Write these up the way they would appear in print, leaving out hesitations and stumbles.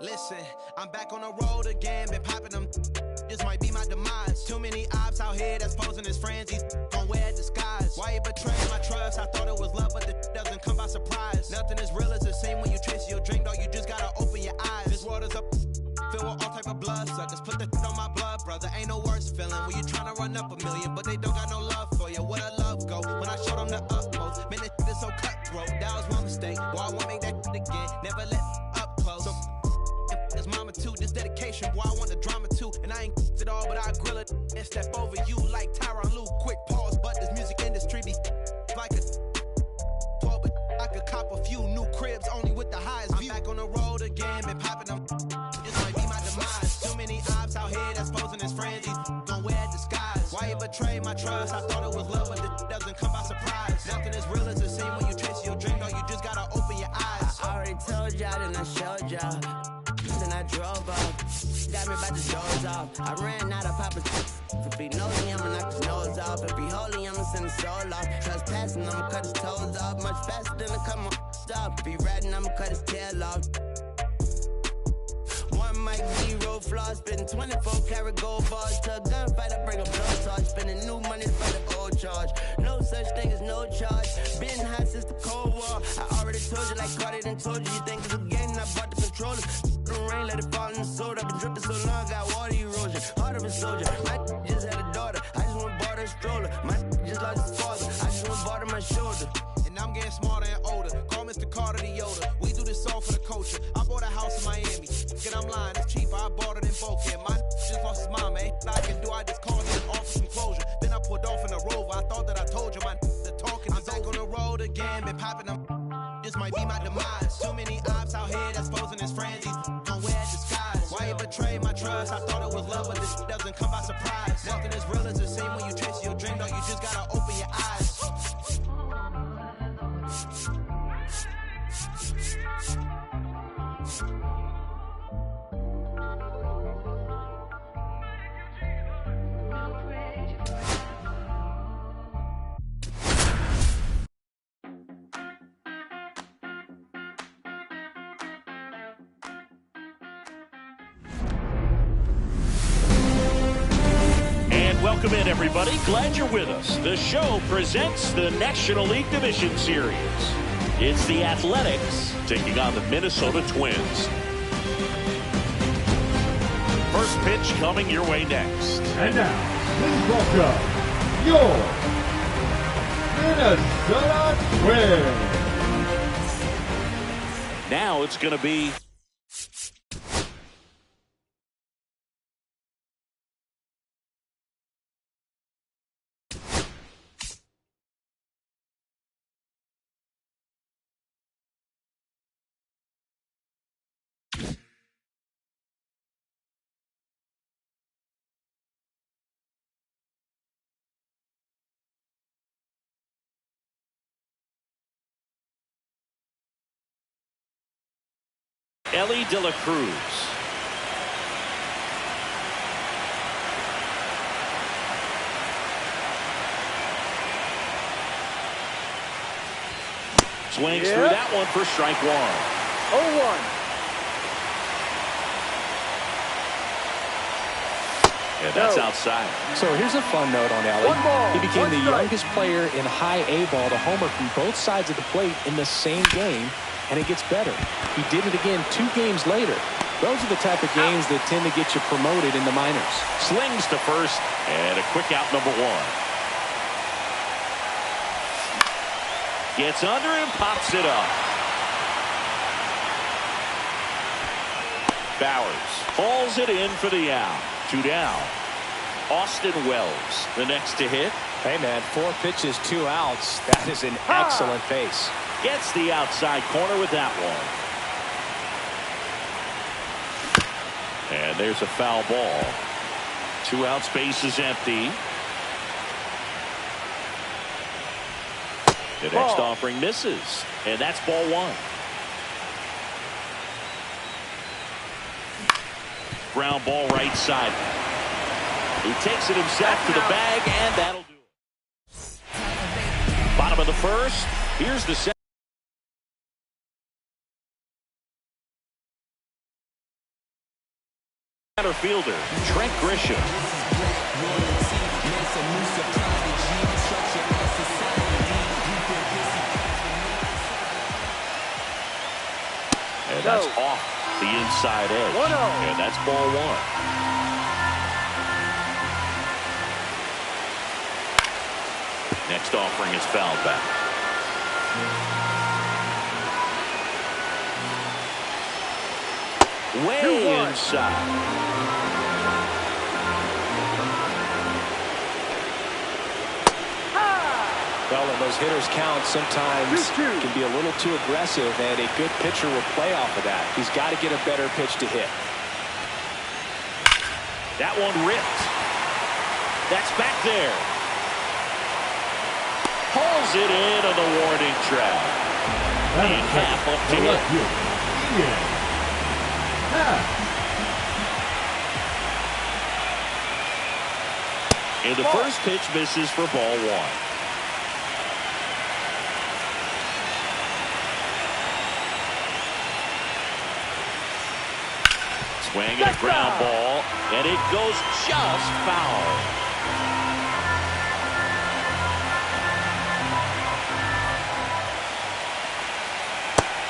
Listen, I'm back on the road again, been popping them. This might be my demise. Too many ops out here that's posing as friends. These gon' wear disguise. Why you betraying my trust? I thought it was love, but the doesn't come by surprise. Nothing as real as it seems when you trace your drink, dog. You just gotta open your eyes. This world is up, filled with all type of blood suckers. Put the on my blood, brother. Ain't no worse feeling when you tryna run up a million, but they don't got no love for you. Where the love go? When I showed them the utmost, man, this is so cutthroat. That was one mistake. Boy, I won't make that again. Never let up close. So, it's mama too, this dedication, boy, I want the drama too. And I ain't it all, but I grill it and step over you like Tyronn Lue. Quick pause, but this music industry be like a 12, but I could cop a few new cribs only with the highest view. I'm back on the road again, been popping them. This might be my demise. Too many ops out here that's posing as friends. These gon' wear disguise. Why you betray my trust? I thought it was love, but it doesn't come by surprise. Nothing as real as it seems when you trace your dream, dog. You just gotta open your eyes. I already told y'all, then I showed y'all. Then I drove off, got me about to doze off. I ran out of poppers. If he nosy, I'ma knock his nose off. If he holy, I'ma send his soul off. Trespassing, I'ma cut his toes off. Much faster than a come on stop. If he ratting, I'ma cut his tail off. One mic, zero flaws, spitting 24 karat gold bars. To a gunfight, I bring a blood charge. Spending new money for the old charge. No such thing as no charge. Been hot since the Cold War. I already told you, like Cardi done told you. You think it's a game, and I bought the controller. The rain, let it fall in the soda. I've been dripping so long, got water erosion. Heart of a soldier. My just had a daughter. I just went bought her a stroller. My just lost his father. I just went bought her my shoulder. And I'm getting smarter and older. Call Mr. Carter the Yoda. We do this all for the culture. I bought a house in Miami. Get I'm lying, it's cheaper. I bought it in Boca. My just lost his mom, man. I can do. I just called it and offered some closure. Then I pulled off in a Rover. I thought that I told you my the talking. I'm back on the road again, been popping them. This might be my demise. Too many ops out here that's posing as friends. These gon' wear disguise. Why you betray my trust? I thought it was love, but this doesn't come by surprise. Nothing as real as it seems when you trace your dream, dog. You just gotta open your eyes. Welcome in, everybody. Glad you're with us. The show presents the National League Division Series. It's the Athletics taking on the Minnesota Twins. First pitch coming your way next. And now, please welcome your Minnesota Twins. Now it's going to be Elly De La Cruz. Swings through that one for strike one. 0-1. And that's outside. So here's a fun note on Elly. He became the youngest player in high A ball to homer from both sides of the plate in the same game. And it gets better. He did it again 2 games later. Those are the type of games that tend to get you promoted in the minors. Slings to first, and a quick out, number 1. Gets under and pops it up. Bowers hauls it in for the out. 2 down. Austin Wells, the next to hit. Hey, man, 4 pitches, 2 outs. That is an excellent pace. Gets the outside corner with that one. And there's a foul ball. 2 outs, base is empty. The next offering misses. And that's ball 1. ground ball right side. He takes it himself to the bag, and that'll do it. Bottom of the first. Here's the second. Center fielder, Trent Grisham. And that's off the inside edge. And that's ball one. Next offering is fouled back. Way inside. Well, when those hitters count, sometimes can be a little too aggressive, and a good pitcher will play off of that. He's got to get a better pitch to hit. That one ripped. That's back there. Pulls it in on the warning track. And half up to hit. And the first pitch misses for ball one. Swing and a ground ball, and it goes just foul.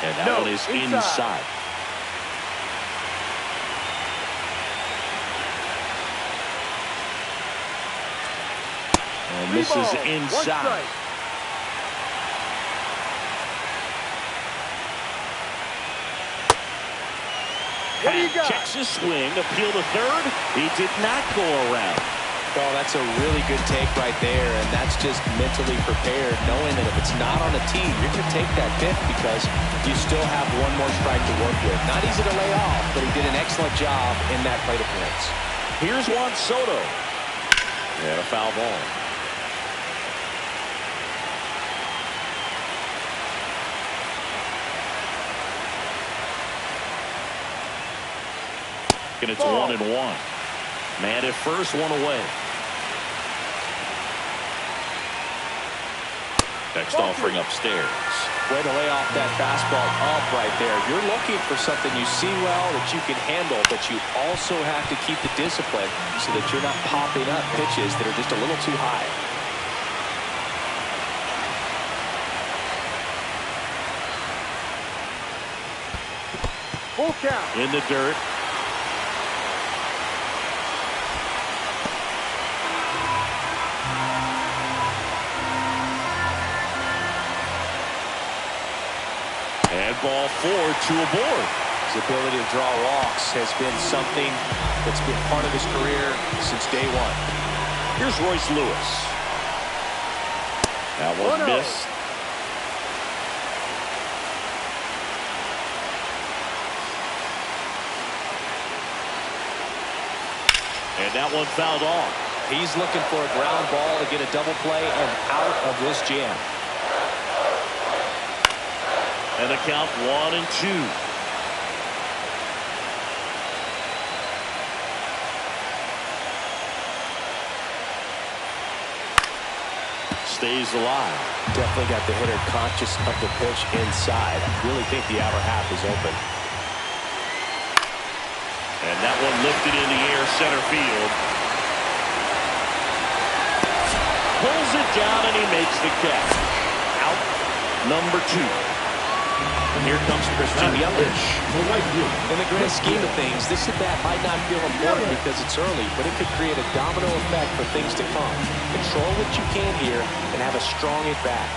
And that one is inside. And this is inside. Checks his swing, appeal to third. He did not go around. Oh, that's a really good take right there, and that's just mentally prepared, knowing that if it's not on the tee, you're going to take that pitch because you still have one more strike to work with. Not easy to lay off, but he did an excellent job in that plate appearance. Here's Juan Soto. And a foul ball. And it's 1-1. Man at first, one away. Next offering upstairs. Way to lay off that fastball up right there. You're looking for something you see well that you can handle, but you also have to keep the discipline so that you're not popping up pitches that are just a little too high. Full count. In the dirt. And ball 4, 2 aboard. His ability to draw walks has been something that's been part of his career since day one. Here's Royce Lewis. That one missed. And that one fouled off. He's looking for a ground ball to get a double play and out of this jam. And the count 1-2. Stays alive. Definitely got the hitter conscious of the pitch inside. I really think the outer half is open. And that one lifted in the air, center field. Pulls it down, and he makes the catch. Out number 2. Here comes Christian Yelich. In the grand scheme of things, this at-bat might not feel important because it's early, but it could create a domino effect for things to come. Control what you can here and have a strong at-bat.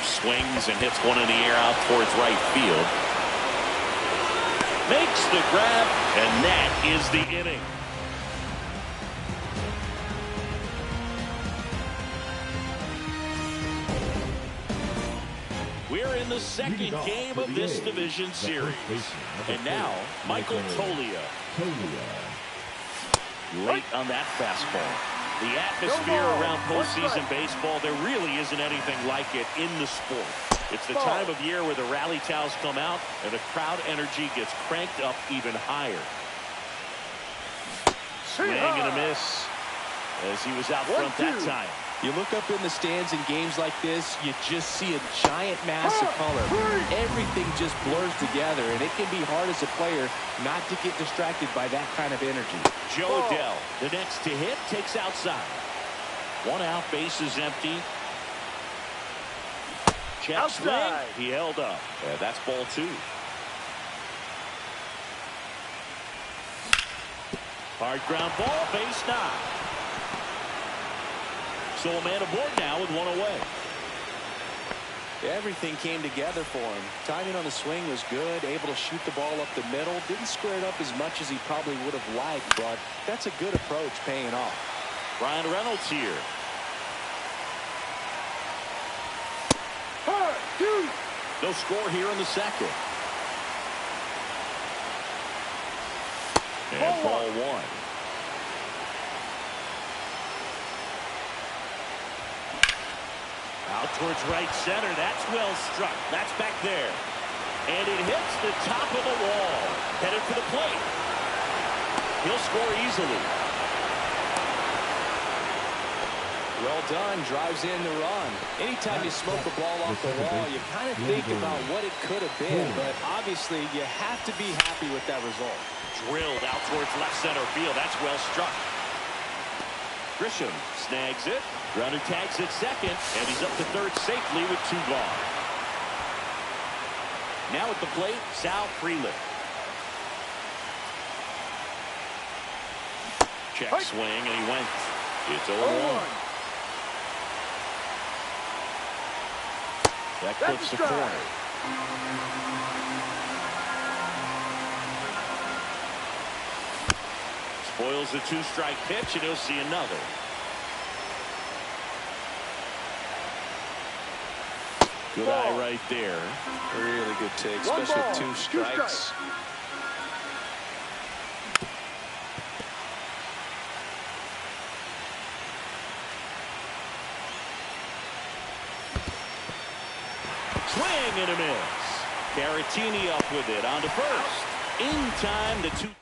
Swings and hits one in the air out towards right field. Makes the grab, and that is the inning. We're in the second game of this division series. And now, Michael Toglia. Late on that fastball. The atmosphere around postseason baseball, there really isn't anything like it in the sport. It's the time of year where the rally towels come out and the crowd energy gets cranked up even higher. Swing and a miss as he was out front that time. You look up in the stands in games like this, you just see a giant mass of color. Everything just blurs together, and it can be hard as a player not to get distracted by that kind of energy. Joe Adell, the next to hit, takes outside. One out, base is empty. Check swing. He held up. Yeah, that's ball 2. Hard ground ball, base knock. So a man aboard now with 1 away. Everything came together for him. Timing on the swing was good, able to shoot the ball up the middle. Didn't square it up as much as he probably would have liked, but that's a good approach paying off. Brian Reynolds here. No score here in the second. And ball 1. Out towards right center. That's well struck. That's back there. And it hits the top of the wall. Headed for the plate. He'll score easily. Well done. Drives in the run. Anytime you smoke a ball off the wall, you kind of think about what it could have been. But obviously, you have to be happy with that result. Drilled out towards left center field. That's well struck. Grisham snags it. Runner tags at second, and he's up to third safely with 2 gone. Now at the plate, Sal Frelick. Check swing, and he went. It's 0-1. That clips the corner. Spoils the 2-strike pitch, and he'll see another. Good eye right there. Really good take, especially with 2 strikes. Swing and a miss. Caratini up with it on to first. In time, the 2-3.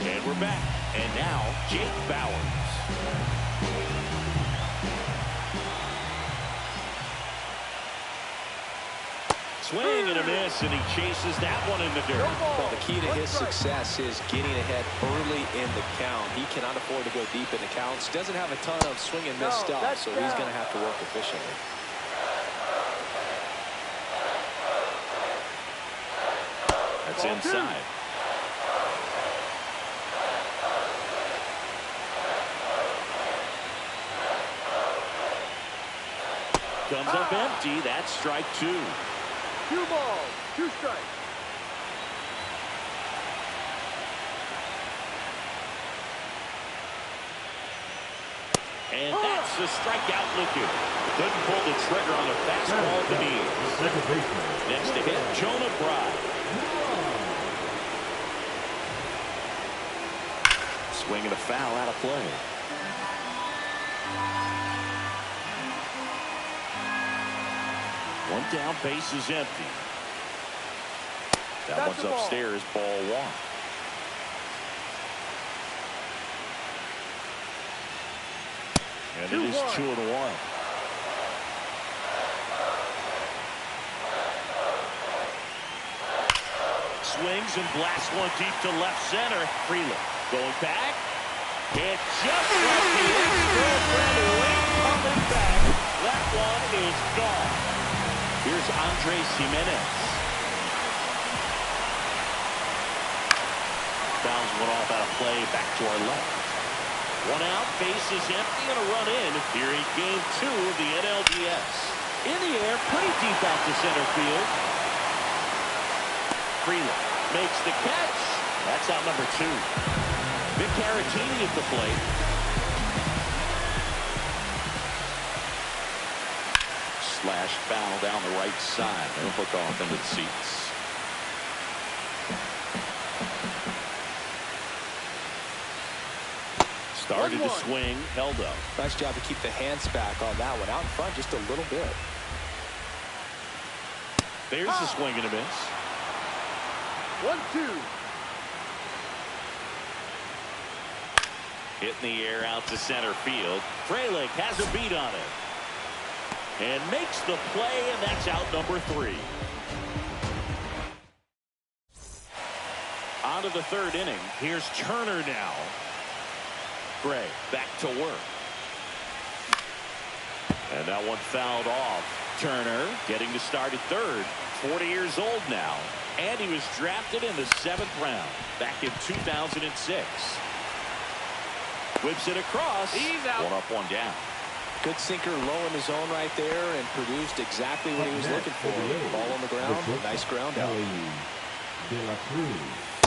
And we're back. And now, Jake Bauers. Swing and a miss, and he chases that one in the dirt. Well, the key to his success is getting ahead early in the count. He cannot afford to go deep in the counts. Doesn't have a ton of swing and miss stuff, so he's going to have to work efficiently. That's inside. Comes up empty. That's strike 2. 2 balls, 2 strikes. And that's the strikeout looking. Couldn't pull the trigger on a fastball at the knees. Next to hit, Jonah Bride. Swing and a foul out of play. One down, base is empty. That one's upstairs, ball 1. And it is 2-1. Swings and blasts one deep to left center. Frelick going back. And just like the ex-girlfriend went coming back, that one is gone. Here's Andres Gimenez. Fouls one off out of play, back to our left. 1 out, base is empty, and a run in here in game 2 of the NLDS. In the air, pretty deep out to center field. Frelick makes the catch. That's out number 2. Vic Caratini at the plate. Slash foul down the right side. They'll hook off into the seats. Started to swing, held up. Nice job to keep the hands back on that one. Out in front just a little bit. There's a swing and a miss. 1-2. Hit in the air out to center field. Frelick has a beat on it. And makes the play, and that's out number 3. On to the third inning. Here's Turner now. Gray back to work. And that one fouled off. Turner getting to start at third. 40 years old now. And he was drafted in the 7th round back in 2006. Whips it across. He's out. 1 up, 1 down. Good sinker low in the zone right there and produced exactly what he was looking for. Ball on the ground. Nice ground out.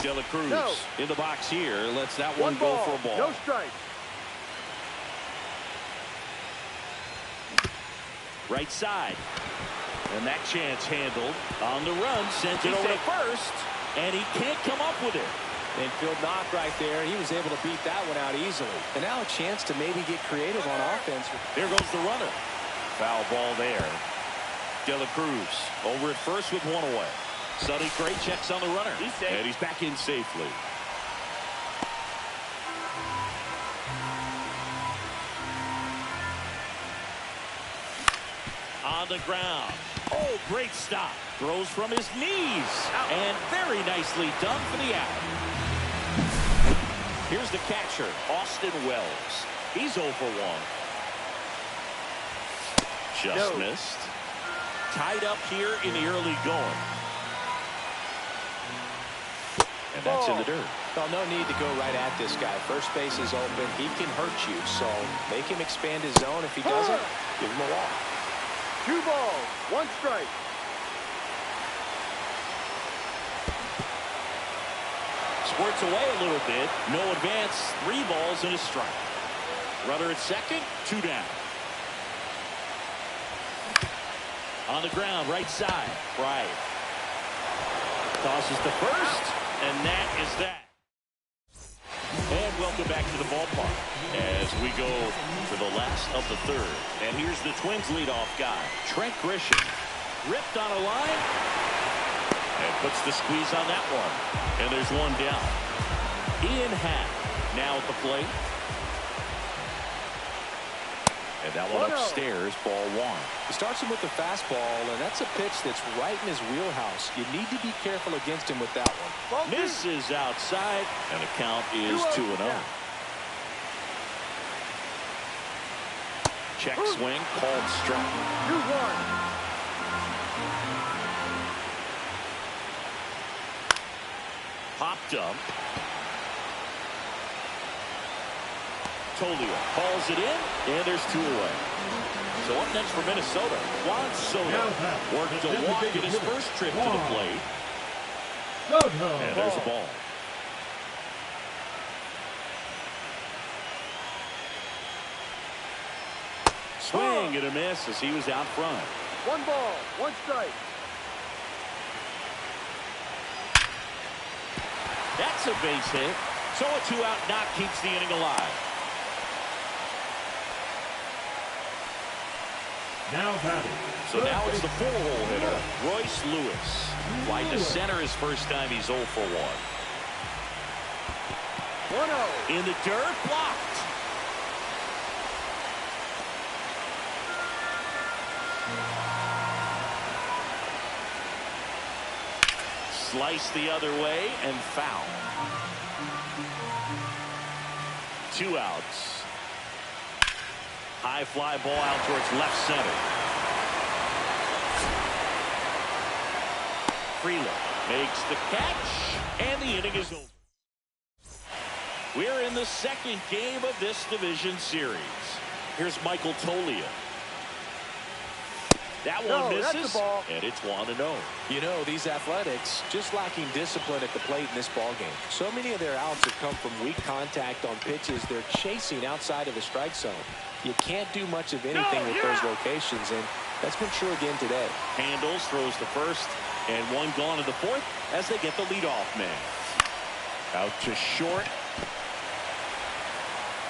De La Cruz in the box here. Lets that one go ball, for a ball. no strike. Right side. And that chance handled. On the run. Sends it over to first. And he can't come up with it. Infield knock right there. He was able to beat that one out easily. And now a chance to maybe get creative on offense. There goes the runner. Foul ball there. De La Cruz over at first with 1 away. Sonny Gray checks on the runner. And he's back in safely. On the ground. Oh, great stop. Throws from his knees. And very nicely done for the out. Here's the catcher, Austin Wells. He's 0 for 1. Just missed. Tied up here in the early going. And that's in the dirt. Well, no need to go right at this guy. First base is open. He can hurt you. So make him expand his zone. If he doesn't, give him a walk. 2 balls, 1 strike. Squirts away a little bit. No advance. 3 balls and a strike. Runner at second. 2 down. On the ground, right side. Right. Tosses to first. And that is that. And welcome back to the ballpark as we go to the last of the third. And here's the Twins leadoff guy, Trent Grisham. Ripped on a line. And puts the squeeze on that one. And there's 1 down. Ian Happ now at the plate. And that one upstairs, ball 1. He starts him with the fastball, and that's a pitch that's right in his wheelhouse. You need to be careful against him with that one. Misses outside, and the count is 2-0. Check swing, called strike. 2-1. Popped up. Tolia calls it in, and there's 2 away. So up next for Minnesota, Juan Soto worked to walk in his first trip to the plate. And there's a ball. Swing and a miss as he was out front. 1 ball, 1 strike. That's a base hit. So a 2-out knock keeps the inning alive. Now batting. So now it's the 4-hole hitter, Royce Lewis. Flight to center his first time. He's 0 for 1. 1-0. In the dirt, blocked. Slice the other way and foul. 2 outs. High fly ball out towards left center. Freeland makes the catch, and the inning is over. We're in the second game of this division series. Here's Michael Tolia. That one misses, and it's 1-0. You know, these Athletics just lacking discipline at the plate in this ballgame. So many of their outs have come from weak contact on pitches they're chasing outside of the strike zone. You can't do much of anything with those locations, and that's been true again today. Handles, throws to first, and 1 gone in the 4th as they get the leadoff man. Out to short.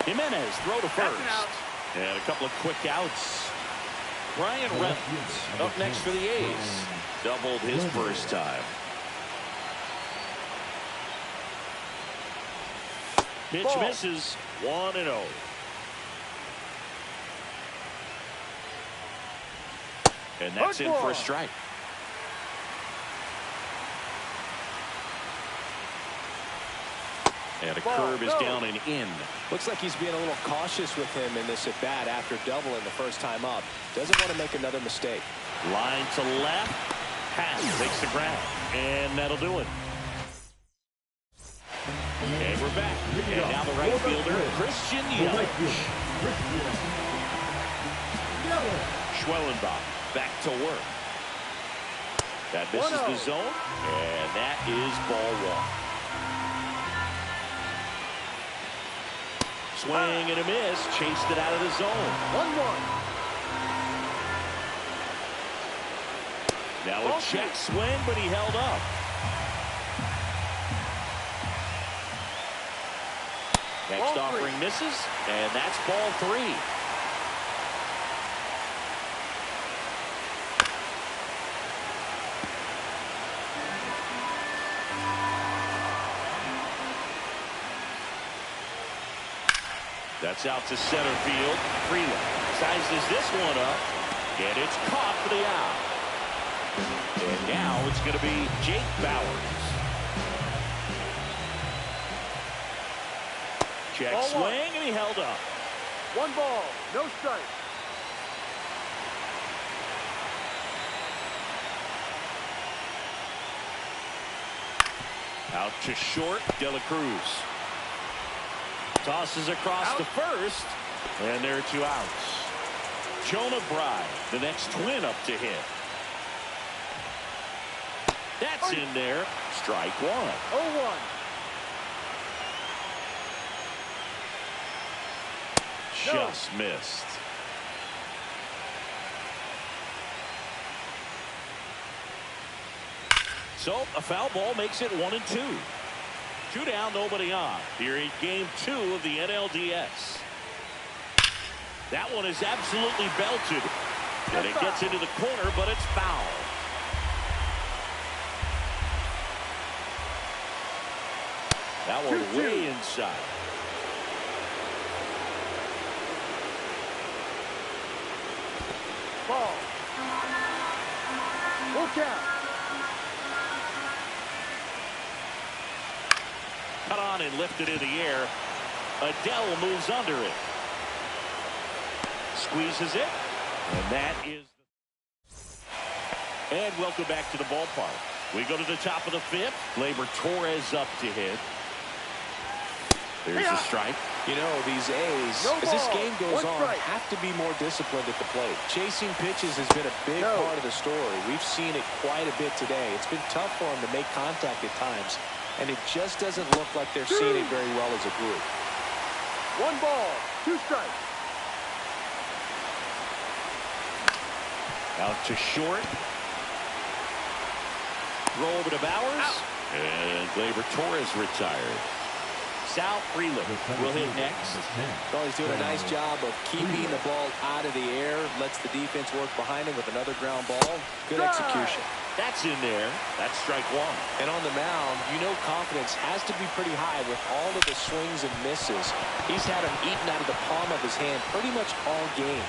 Jimenez, throw to first. And a couple of quick outs. Brian Reynolds up next for the A's. Doubled his first time. Pitch misses. 1-0. And that's in for a strike. And a curve is down and in. Looks like he's being a little cautious with him in this at-bat after doubling the first time up. Doesn't want to make another mistake. Line to left. Pass takes the ground. And that'll do it. And we're back. And now the right fielder, Christian Yelich. Schwellenbach back to work. That misses the zone. And that is ball one. Swing and a miss. Chased it out of the zone. 1-1. Now a check swing, but he held up. Next offering misses, and that's ball three. That's out to center field. Freeland sizes this one up, and it's caught for the out. And now it's going to be Jake Bauers. Check swing, and he held up. 1 ball, no strike. Out to short, De La Cruz. Tosses across to first, and there are 2 outs. Jonah Bride, the next twin up to hit. That's in there. Strike one. 0-1. Just missed. So a foul ball makes it 1-2. 2 down, nobody on. Here in game 2 of the NLDS. That one is absolutely belted. And it gets into the corner, but it's foul. That one way inside. Ball. Full count. Cut on and lifted in the air. Adele moves under it. Squeezes it. And that is... And welcome back to the ballpark. We go to the top of the 5th. Gleyber Torres up to hit. There's the strike. You know, these A's, as this game goes on, have to be more disciplined at the plate. Chasing pitches has been a big part of the story. We've seen it quite a bit today. It's been tough for them to make contact at times, and it just doesn't look like they're seeing it very well as a group. 1 ball, 2 strikes. Out to short. Throw over to Bauers. And Gleyber Torres retired. Sal Freeland will hit next. Well, he's doing a nice job of keeping the ball out of the air. Lets the defense work behind him with another ground ball. Good execution. That's in there. That's strike one. And on the mound, you know confidence has to be pretty high with all of the swings and misses. He's had them eaten out of the palm of his hand pretty much all game.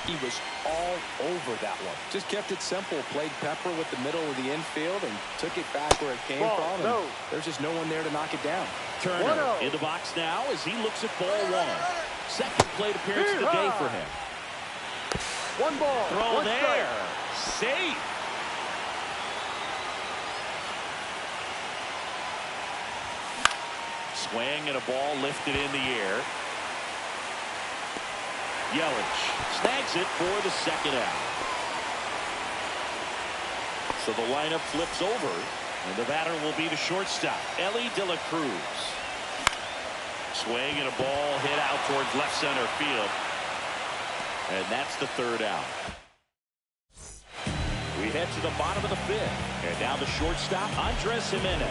He was all over that one. Just kept it simple. Played pepper with the middle of the infield and took it back where it came from. And there's just no one there to knock it down. Turner in the box now as he looks at ball one. Second plate appearance of the day for him. 1 ball. Throw there. Safe. Swing and a ball lifted in the air. Yelich snags it for the second out. So the lineup flips over, and the batter will be the shortstop, Elly De La Cruz. Swing and a ball hit out towards left center field. And that's the third out. We head to the bottom of the 5th, and now the shortstop, Andres Gimenez.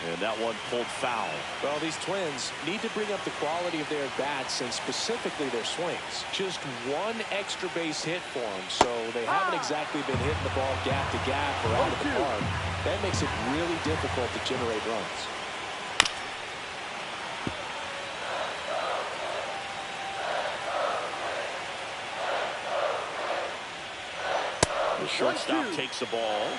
And that one pulled foul. Well, these Twins need to bring up the quality of their bats and specifically their swings. Just one extra base hit for them, so they haven't exactly been hitting the ball gap to gap or out of the park. That makes it really difficult to generate runs. The shortstop takes the ball.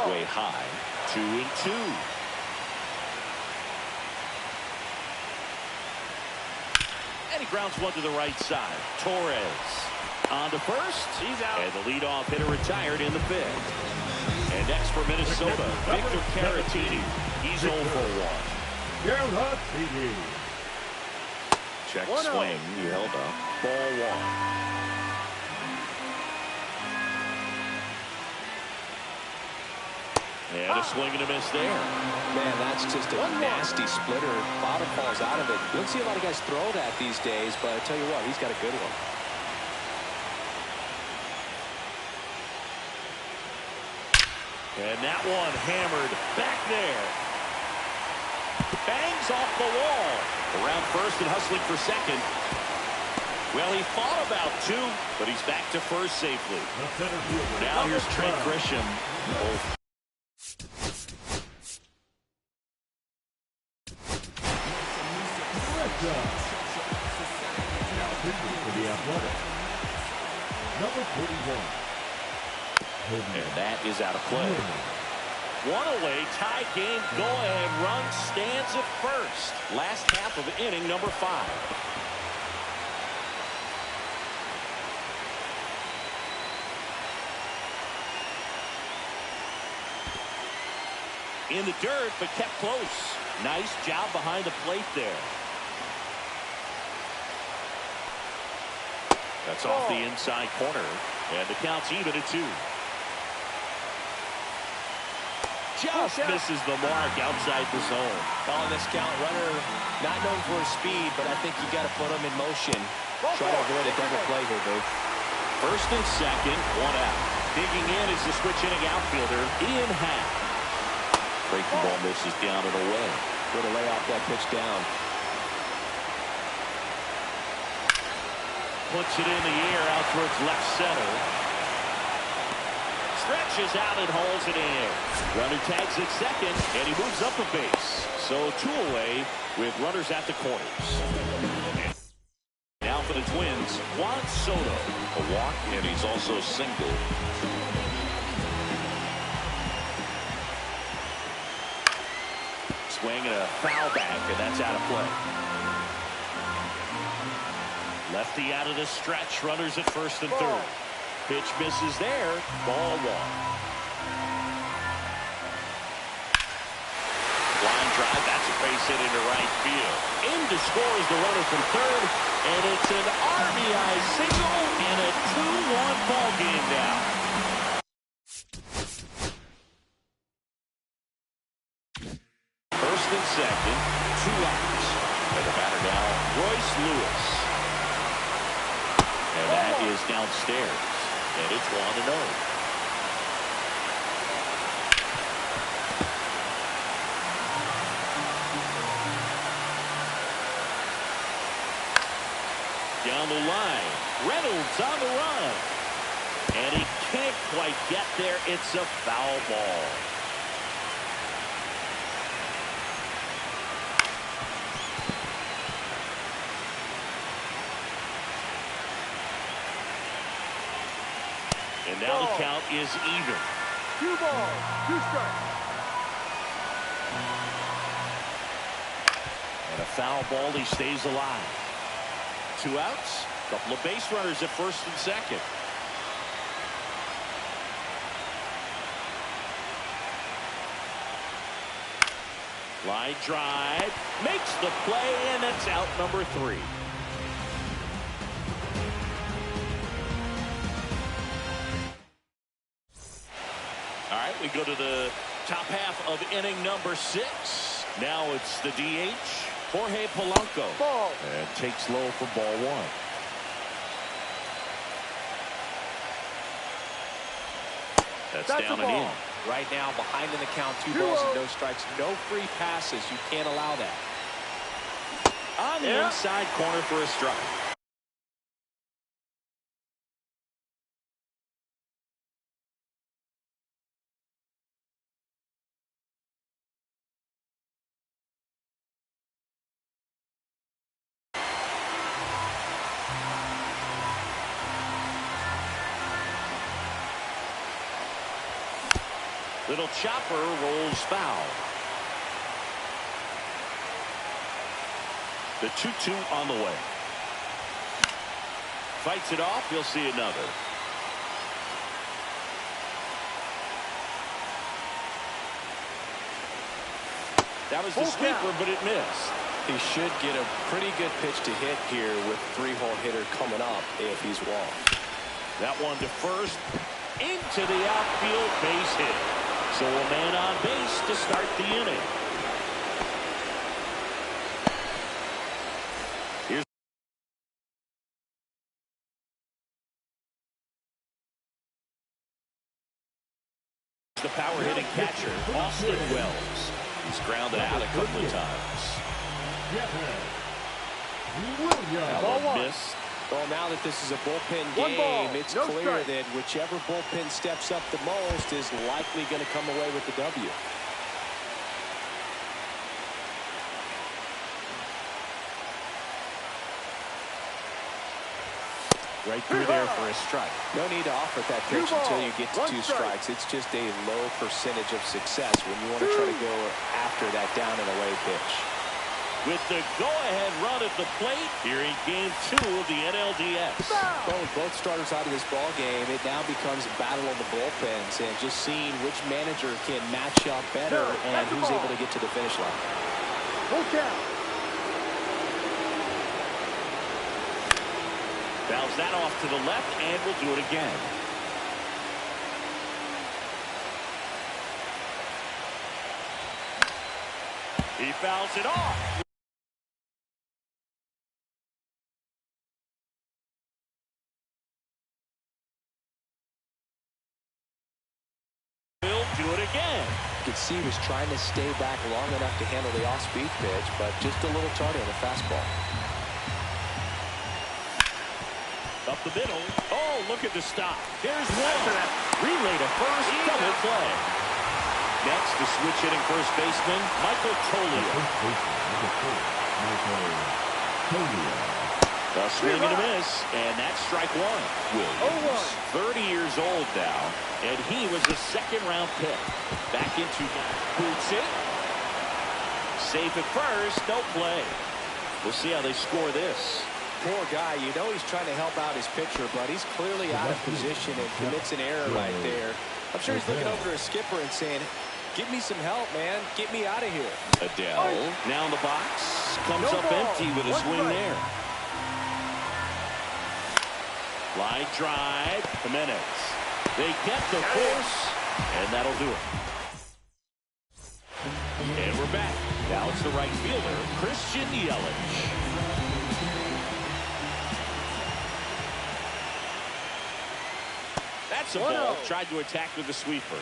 Way high. 2-2. And he grounds one to the right side. Torres on to first. He's out. And the leadoff hitter retired in the fifth. And next for Minnesota, Victor Caratini. He's 0 for 1. Caratini. Check swing. He held up. Ball 1. And a swing and a miss there. Man, that's just a nasty splitter. Bottom falls out of it. You don't see a lot of guys throw that these days, but I tell you what, he's got a good one. And that one hammered back there. Bangs off the wall. Around first and hustling for second. Well, he thought about 2, but he's back to first safely. Now here's Trent Grisham. For the Athletics, number 41. And that is out of play. One away, tie game, go-ahead run stands at first. Last half of inning number 5. In the dirt, but kept close. Nice job behind the plate there. That's off the inside corner. And the count's even at 2. Just misses the mark outside the zone. On this count, runner not known for his speed, but I think you got to put him in motion. Try to avoid a double play here, Dave. First and second, 1 out. Digging in is the switch inning outfielder, Ian Happ. Breaking ball misses down and away. Good to lay off that pitch down. Puts it in the air out towards left center. Stretches out and hauls it in. Runner tags at second, and he moves up a base. So 2 away with runners at the corners. Now for the Twins, Juan Soto. A walk, and he's also single. Swing and a foul back, and that's out of play. Lefty out of the stretch, runners at first and third. Pitch misses there, ball 1. Line drive, that's a base hit into right field. In to score is the runner from third, and it's an RBI single and a 2-1 ball game now. First and second, 2 outs. And the batter now, Royce Lewis. And that is downstairs. And it's 1-0. Down the line. Reynolds on the run. And he can't quite get there. It's a foul ball. And now the count is even. 2 balls, 2 strikes. And a foul ball, he stays alive. 2 outs, couple of base runners at first and second. Line drive, makes the play, and that's out number 3. All right, we go to the top half of inning number 6. Now it's the DH, Jorge Polanco. Ball. And takes low for ball 1. That's That's down a and ball. in. Right now, behind in the count, 2 2-0. balls and no strikes, no free passes. You can't allow that. On the inside corner for a strike. Little chopper rolls foul. The 2-2 on the way. Fights it off. You'll see another. That was the sweeper, but it missed. He should get a pretty good pitch to hit here with 3-hole hitter coming up if he's walked. That one to first. Into the outfield, base hit. So a man on base to start the inning. Here's the power hitting catcher, Austin Wells. He's grounded out a couple of times. That one missed. Well, now that this is a bullpen One ball, game, it's no clear strike. that whichever bullpen steps up the most is likely going to come away with the W. Right through there for a strike. No need to offer that pitch until you get to 2 strikes. It's just a low percentage of success when you want to try to go after that down and away pitch. With the go-ahead run at the plate here in Game 2 of the NLDS. Well, with both starters out of this ball game, it now becomes a battle of the bullpens and just seeing which manager can match up better and who's able to get to the finish line. Full count. Fouls that off to the left, and will do it again. He fouls it off. He'll do it again. You can see he was trying to stay back long enough to handle the off-speed pitch, but just a little tardy on the fastball. Up the middle. Oh, look at the stop. There's one. Relay to first. Double play. Next, the switch hitting first baseman, Michael Toglia. A swing and a miss, and that's strike one. Williams, 30 years old now, and he was a second-round pick. Back into boots it. Safe at first, no play. We'll see how they score this. Poor guy, you know he's trying to help out his pitcher, but he's clearly out of position and commits an error right there. I'm sure he's looking over to his skipper and saying, "Give me some help, man. Get me out of here." Adele now in the box. Comes up empty with a swing there. Line drive. Jimenez. They get the force, and that'll do it. And we're back. Now it's the right fielder, Christian Yelich. That's a ball. Tried to attack with a sweeper.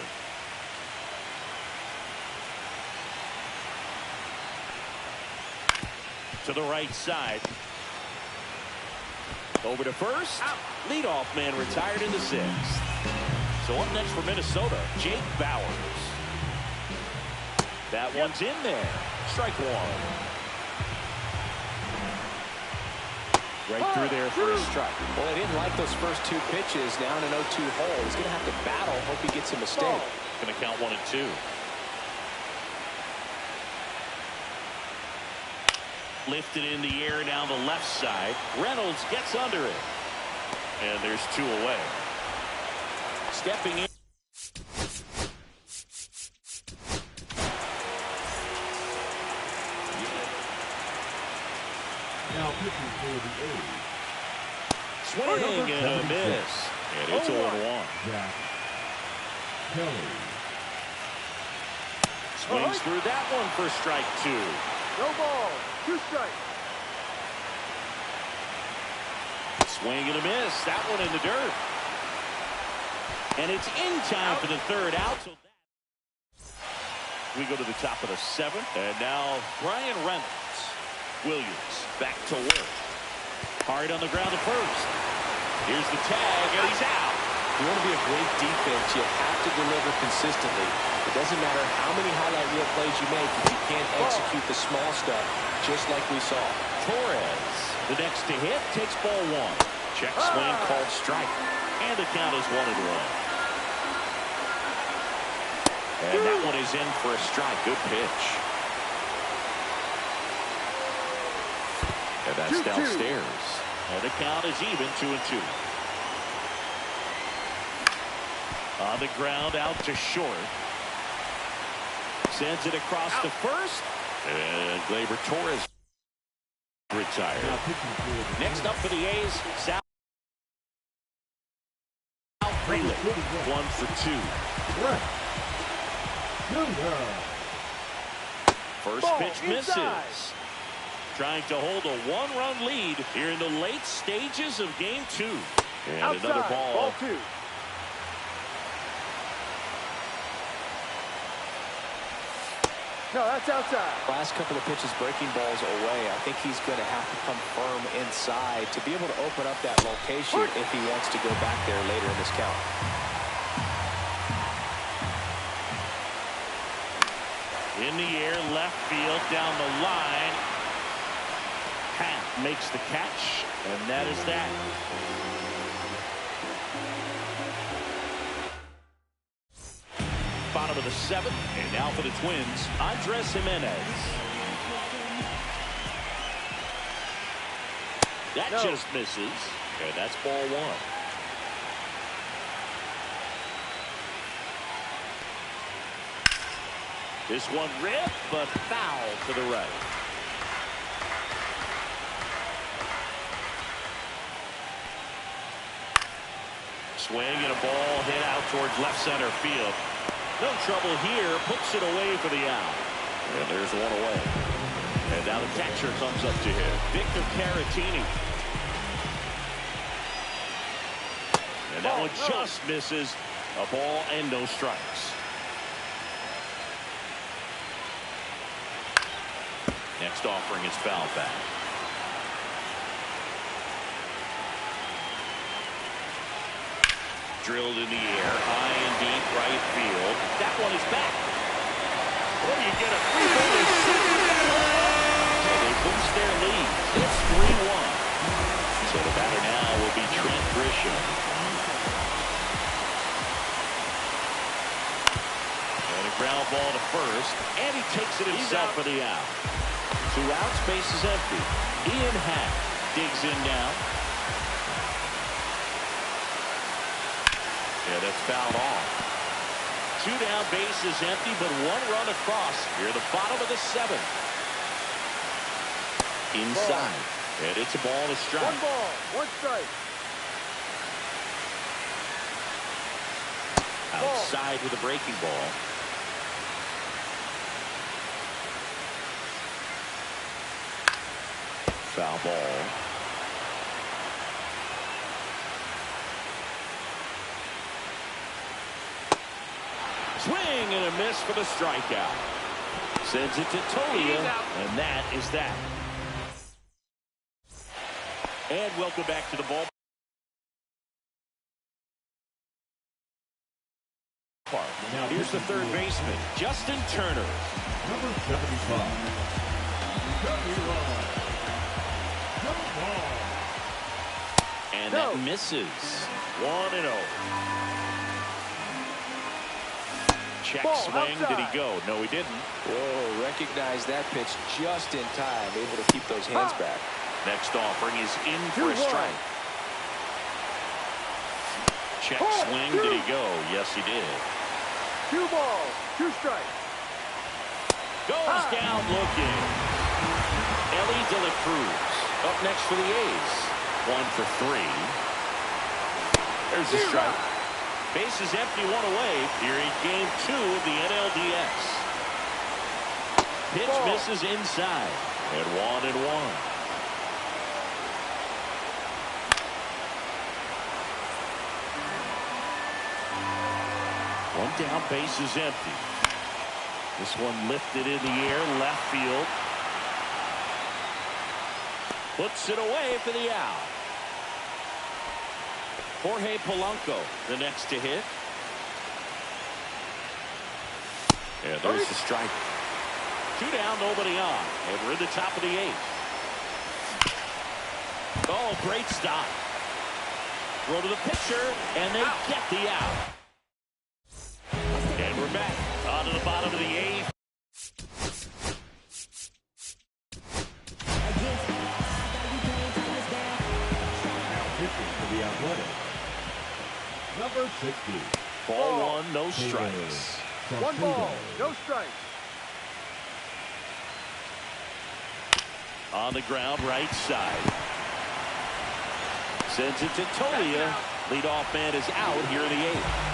To the right side. Over to first. Leadoff man retired in the 6th. So up next for Minnesota, Jake Bauers. That one's in there. Strike one. Right through there for a strike. Well, he didn't like those first 2 pitches. Now in an 0-2 hole. He's going to have to battle. Hope he gets a mistake. Going to count 1 and 2. Lifted in the air down the left side. Reynolds gets under it. And there's 2 away. Stepping in. Now pitching for the A's. Swing and a miss. And it's 0-1. Jack Kelly. Swings through that one for strike 2. No ball. 2 strikes. Swing and a miss. That one in the dirt. And it's in time for the third out. So we go to the top of the seventh. And now Brian Reynolds. Williams back to work. Hard on the ground to first. Here's the tag, and he's out. You want to be a great defense, you have to deliver consistently. It doesn't matter how many highlight reel plays you make if you can't execute the small stuff, just like we saw. Torres, the next to hit, takes ball one. Check swing called strike. And the count is 1-1. And that one is in for a strike. Good pitch. And that's downstairs. And the count is even, 2-2. On the ground, out to short. Sends it across to first. And Gleyber Torres retired. Next up for the A's, Sal Frelick. 1 for 2. First pitch misses. Trying to hold a one-run lead here in the late stages of game 2. And outside, another ball 2. No, that's outside. Last couple of pitches breaking balls away. I think he's going to have to come firm inside to be able to open up that location if he wants to go back there later in this count. In the air, left field, down the line. Happ makes the catch, and that is that. Bottom of the 7th, and now for the Twins, Andres Gimenez. That just misses, and that's ball 1. This one ripped, but foul to the right. Swing and a ball hit out towards left center field. No trouble here, puts it away for the out. And there's one away. And now the catcher comes up to him, Victor Caratini. And that one just misses. A ball and no strikes. Next offering is foul back. Drilled in the air, high and deep right field. That one is back. Oh, you get a three-baller and they boost their lead. It's 3-1. So the batter now will be Trent Grisham. And a ground ball to first, and he takes it himself for the out. 2 outs, base is empty. Ian Happ digs in now. Yeah, that's fouled off. 2 down, base is empty, but 1 run across. Here the bottom of the 7th. Inside. And it's a ball and a strike. 1 ball, 1 strike. Outside with a breaking ball. Foul ball. Swing and a miss for the strikeout. Sends it to Tolia, and that is that. And welcome back to the ball park. Now here's the third baseman, Justin Turner. Number 75. And that misses. 1-0. Check swing. Did he go? No, he didn't. Whoa, recognized that pitch just in time. Able to keep those hands back. Next offering is in for a strike. Check swing. Did he go? Yes, he did. 2 balls, 2 strikes. Goes down looking. Ellie De La Cruz up next for the A's. 1 for 3. There's a strike. Base is empty, 1 away here in game 2 of the NLDS. Pitch misses inside. And 1-1. One down, base is empty. This one lifted in the air, left field. Puts it away for the out. Jorge Polanco, the next to hit. Yeah, there's the strike. 2 down, nobody on. And we're in the top of the 8th. Oh, great stop. Throw to the pitcher, and they get the out. And we're back on to the bottom of the 8th. Now pitching for the Athletics, number 60. Ball 1, no strikes. 1 ball, no strikes. On the ground, right side. Sends it to Tolia. Leadoff man is out here in the 8th.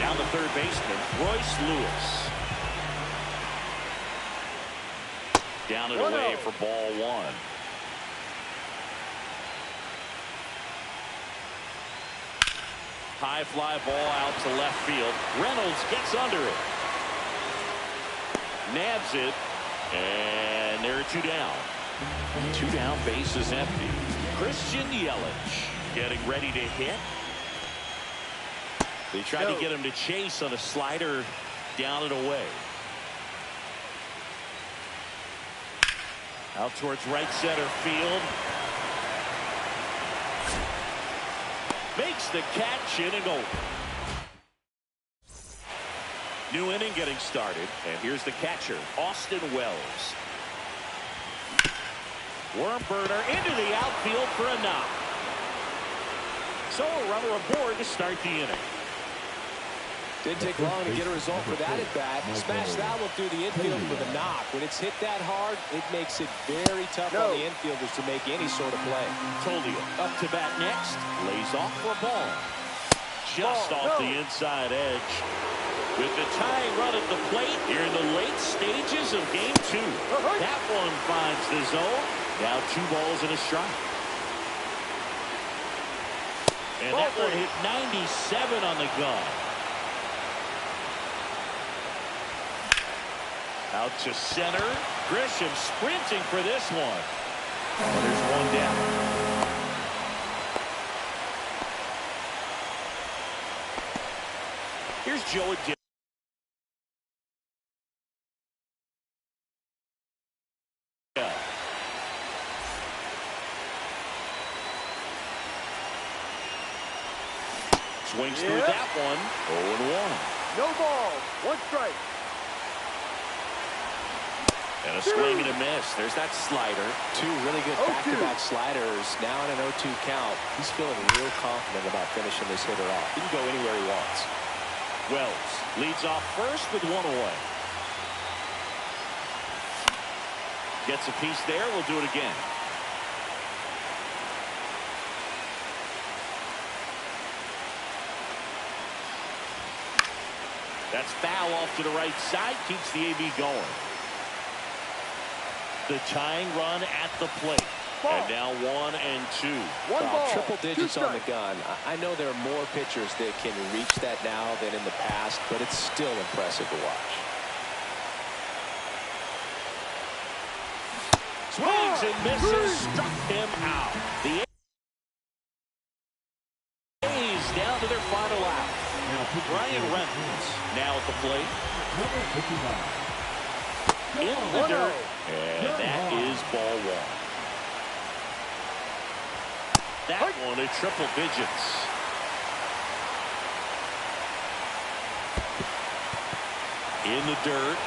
Down the third baseman, Royce Lewis. Down and away for ball 1. High fly ball out to left field. Reynolds gets under it. Nabs it. And there are 2 down. 2 down, base is empty. Christian Yelich getting ready to hit. They tried to get him to chase on a slider down and away. Out towards right center field. Makes the catch in and over. New inning getting started. And here's the catcher, Austin Wells. Worm burner into the outfield for a knock. So a runner aboard to start the inning. Didn't take long to get a result for that at bat. Smash that one through the infield for the knock. When it's hit that hard, it makes it very tough on the infielders to make any sort of play. Tolia up to bat next. Lays off for a ball. Just off the inside edge. With the tying run at the plate here in the late stages of game 2. That one finds the zone. Now 2 balls and a strike. And that one hit 97 on the gun. Out to center. Grisham sprinting for this one. Oh, there's 1 down. Here's Joe Adell. Swings through that one. 0-1. No ball. 1 strike. And a swing and a miss. There's that slider. 2 really good back-to-back sliders. Now in an 0-2 count. He's feeling real confident about finishing this hitter off. He can go anywhere he wants. Wells leads off first with 1 away. Gets a piece there. We'll do it again. That's foul off to the right side. Keeps the AB going. The tying run at the plate. Ball. And now 1 and 2. 1 ball. Triple digits on the gun. I know there are more pitchers that can reach that now than in the past, but it's still impressive to watch. Swings and misses. Struck him out. The A's down to their final out. Brian Reynolds now at the plate. In the dirt. And that is ball 1. That one at triple digits. In the dirt.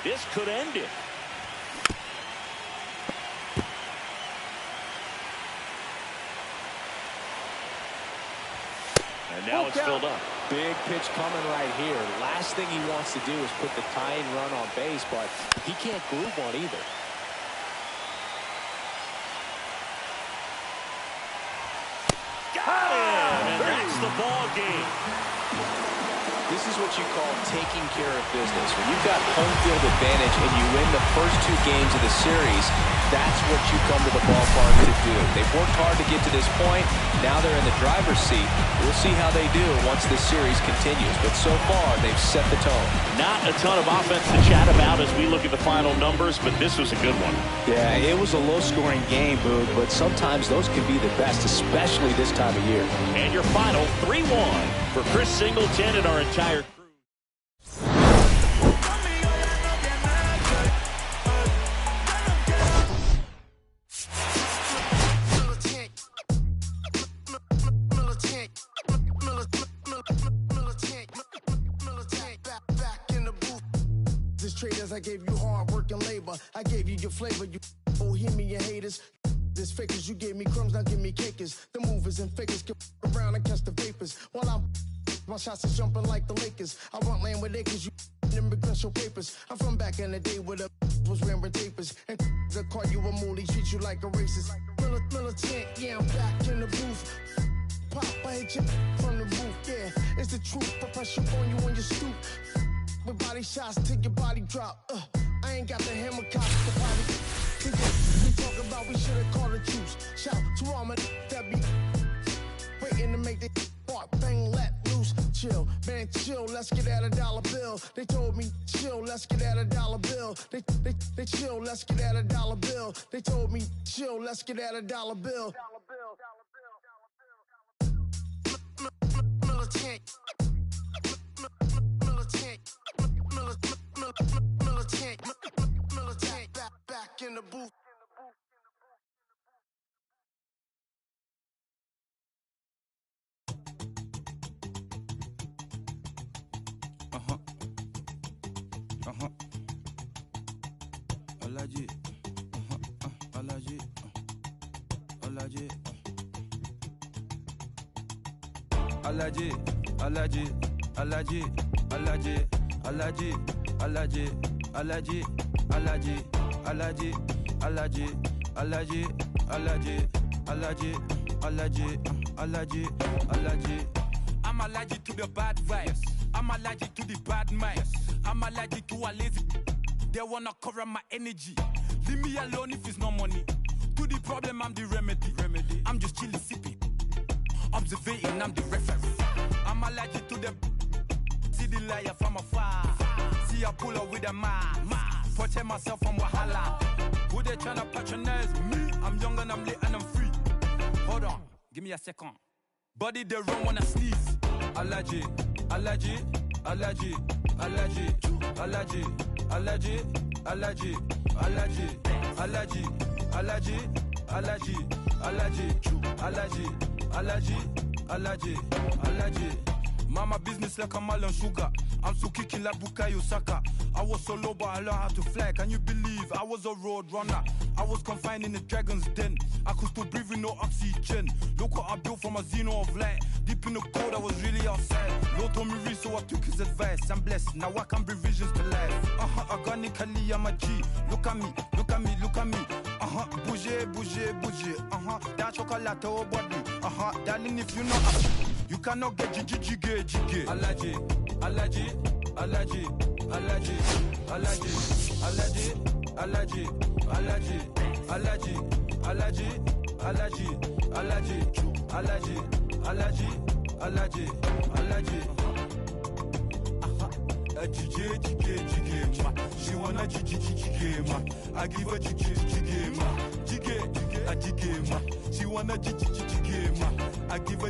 This could end it. And now it's filled up. Big pitch coming right here. Last thing he wants to do is put the tying run on base, but he can't groove one either. Got him! And that's the ball game. This is what you call taking care of business. When you've got home field advantage and you win the first 2 games of the series, that's what you come to the ballpark to do. They've worked hard to get to this point. Now they're in the driver's seat. We'll see how they do once this series continues. But so far, they've set the tone. Not a ton of offense to chat about as we look at the final numbers, but this was a good one. Yeah, it was a low-scoring game, Boog, but sometimes those can be the best, especially this time of year. And your final 3-1 for Chris Singleton and our entire crew. Traders, I gave you hard work and labor. I gave you your flavor, you bohemian haters. This fakers, you gave me crumbs, now give me cakers. The movers and fakers get around and catch the vapors. While my shots is jumping like the Lakers. I want land with acres, you immigrant show papers. I'm from back in the day where the was wearing tapers. And they call you a moolie, treat you like a racist. Militant, yeah, I'm back in the booth. Pop, I hit you from the roof, yeah. It's the truth, I press you on you when you stoop. With body shots till your body drop. I ain't got the hammer cops to body. We talk about we should've called a truce. Shout to all my that be waiting to make the part bang let loose. Chill, man, chill. Let's get at $1 bill. They told me chill. Let's get at $1 bill. They chill. Let's get at $1 bill. They told me chill. Let's get at $1 bill. Militant. Militant, back in the booth. Alaji, Alaji, Alaji, Alaji, Alaji, Alaji, Alaji. Alaji, Alaji, Alaji, Alaji, Alaji, Alaji, Alaji, Alaji, Alaji, Alaji, Alaji, Alaji. I'm allergic to the bad vibes. I'm allergic to the bad minds. I'm allergic to a lazy. They wanna cover my energy. Leave me alone if it's no money. To the problem, I'm the remedy. I'm just chilly sipping. Observating, I'm the referee. I'm allergic to the. See the liar from afar. See I pull up with a mask. Protect myself from Wahala. Who they tryna patronize me? I'm young and I'm lit and I'm free. Hold on, give me a second. Body they run when I sneeze. Allergy, allergy, allergy, allergy, allergy, allergy, allergy, allergy, allergy, allergy, allergy, allergy, allergy, allergy, allergy, allergy. Mama business like a melon sugar. I'm so kicking like Bukayo Saka. I was so low, but I learned how to fly. Can you believe I was a road runner? I was confined in the dragon's den. I could still breathe with no oxygen. Look what I built from a xeno of light. Deep in the cold, I was really outside. Lord told me read, so I took his advice. I'm blessed, now I can bring visions to life. Organically, I'm a G. Look at me, look at me, look at me. Bouger, bouger, bouger. That chocolate or body. Darling, if you know you cannot get jiggy. Allergy, allergy, allergy, allergy, allergy, allergy, allergy, allergy, allergy, allergy, allergy, allergy, allergy, allergy, allergy, allergy. Jiggy, ma. She wanna jiggy, ma. I give her jiggy, ma. Jiggy, ma. She wanna jiggy, ma. I give her